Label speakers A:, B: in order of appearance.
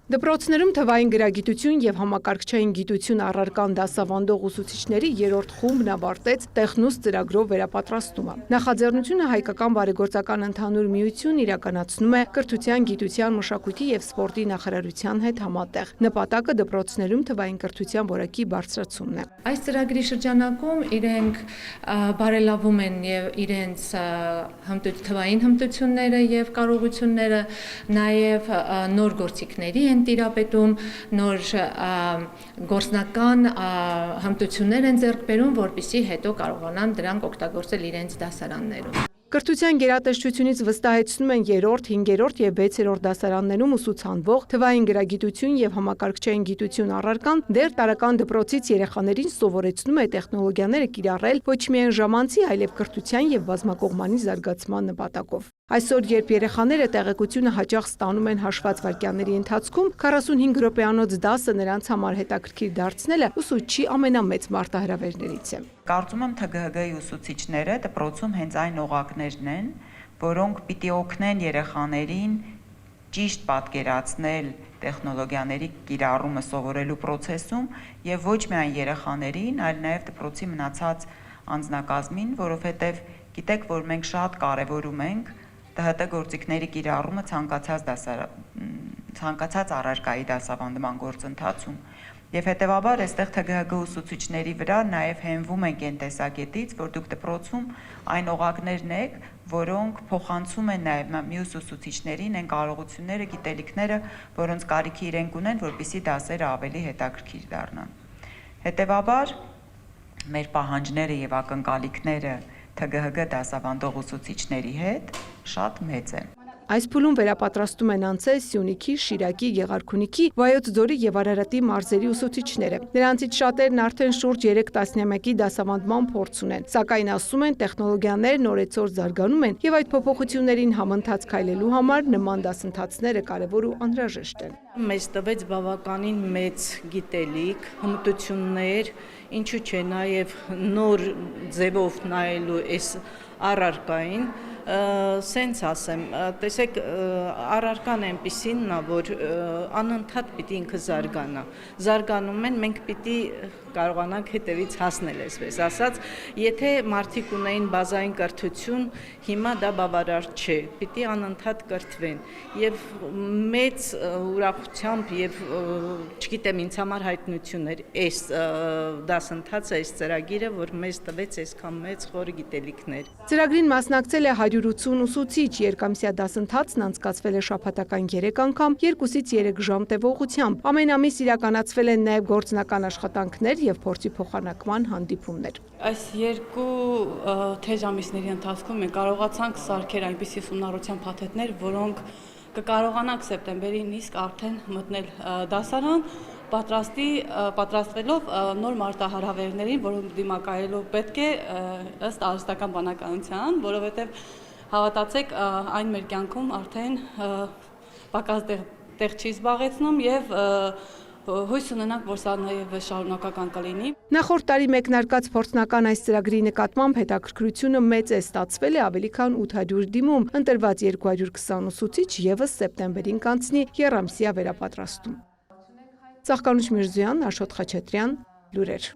A: Դպրոցներում թվային գրագիտություն և համակարգչային գիտություն առարկան դասավանդող ուսուցիչների երրորդ խումբն ավարտեց Տեխնուս ծրագրով վերապատրաստումը։ Նախաձեռնությունը Հայկական բարեգործական ընդհանուր միությունն իրականացնում է կրթության, գիտության, մշակույթի և սպորտի նախարարության հետ համատեղ։ Նպատակը դպրոցներում թվային կրթության որակի բարձրացումն է։
B: Այս ծրագրի շրջանակում իրենք բարելավում են և իրենց թվային հմտությունները և կարողությունները, նաև նոր գործիքների են տիրապետում, նոր գործնական հմտություններ են ձեռք բերում, որպեսզի հետո կարողանան դրանք օգտագործել իրենց դասարաններում։
A: Կրթության գերատեսչությունից վստահեցնում են 3-րդ, 5-րդ և 6-րդ դասարաններում ուսուցանվող թվային գրագիտություն և համակարգչային գիտություն առարկան դեռ տարրական դպրոցից երեխաներին սովորեցնում է տեխնոլոգիաները կիրառել ոչ միայն ժամանցի, այլև կրթության և բազմակողմանի զարգացման նպատակով։ Այսօր, երբ երեխաները տեղեկությունը հաճախ ստանում են հաշված վայրկյանների ընթացքում, 45 րոպեանոց դասը նրանց համար հետաքրքիր դարձնելը ուսուցչի ամենամեծ մարտահրավերներից է։
C: Կարծում եմ ԹԳՀԳ-ի ուսուցիչները դպրոցում հենց այն օղակներն են, որոնք պիտի օգնեն երեխաներին ճիշտ պատկերացնել տեխնոլոգիաների կիրառումը սովորելու process-ում եւ ոչ միայն երեխաներին, այլ նաեւ դպրոցի մնացած անձնակազմին, որովհետեւ գիտեք, որ մենք շատ կարեւորում ենք ՏՀՏ գործիքների կիրառումը ցանկացած առարկայի դասավանդման գործընթացում եւ հետեւաբար այստեղ ԹԳՀԳ ուսուցիչների վրա նաեւ հենվում ենք այն տեսակետից, որ դուք դպրոցում այն օղակներն եք, որոնք փոխանցում են նաեւ մյուս ուսուցիչներին այն կարողությունները, գիտելիքները, որոնց կարիքի իրենք ունեն, որպեսզի դասերը ավելի հետաքրքիր դառնան։ Հետեւաբար մեր պահանջները եւ ակնկալիքները ԹԳՀԳ դասավանդող ուսուցիչների հետ շատ մեծ են։
A: Այս փուլում վերապատրաստում են անցել Սյունիքի, Շիրակի, Գեղարքունիքի, Վայոց ձորի և Արարատի մարզերի ուսուցիչները։ Նրանցից շատերն արդեն շուրջ 3 տասնամյակի դասավանդման փորձ ունեն, սակայն ասում են տեխնոլոգիաներն օրեցօր զարգանում են եւ այդ փոփոխություններին համընթաց քայլելու համար նման դասընթացները կարեւոր ու անհրաժեշտ են։
D: Մեզ տվեց բավականին մեծ գիտելիք, հմտություններ, ինչու՞ չէ նաեւ նոր ձևով նայելու այս առարկային, սենց ասեմ, տեսեք, առարկան այնպիսին նա, որ անընդհատ պիտի ինքը զարգանա։ Զարգանում են, մենք պիտի կարողանանք հետևից հասնել, այսպես ասած, եթե մարդիկ ունեին բազային կրթություն, հիմա դա բավարար չէ, պիտի անընդհատ կրթվեն եւ մեծ ուրախությամբ եւ չգիտեմ, ինձ համար հայտնություն էր այս դասընթացը, այս ծրագիրը, որ մեզ տվեց այսքան մեծ խոր գիտելիքներ։
A: Ծրագրին մասնակցել է 180 ուսուցիչ, երկամսյա դասընթացն անցկացվել է շաբաթական 3 անգամ, 2-ից 3 ժամ տևողությամբ։ Ամեն ամիս իրականացվել են նաև գործնական աշխատանքներ եւ փորձի փոխանակման հանդիպումներ։
E: Այս 2 թեժ ամիսների ընթացքում մենք կարողացանք սարքել այնպիսի ուսումնառության փաթեթներ, որոնք կկարողանանք սեպտեմբերին իսկ արդեն մտնել դասարան, պատրաստվելով նոր մարտահրավերներին, որոնք դիմակայելու պետք է ըստ արհեստական բանականության, որովհետև հավատացեք, այն մեր կյանքում արդեն պակաս տեղ չի զբաղեցնում եւ հույս ունենանք, որ սա նաև շարունակական կլինի։
A: Նախորդ տարի մեկնարկած փորձնական այս ծրագրի նկատմամբ հետաքրքրությունը մեծ է, ստացվել է ավելի քան 800 դիմում, ընտրված 220 ուսուցիչ եւս սեպտեմբերին կանցնի եռամսյա վերապատրաստում։ Ծաղկանուշ Միրզոյան, Աշոտ Խաչատրյան, լուրեր։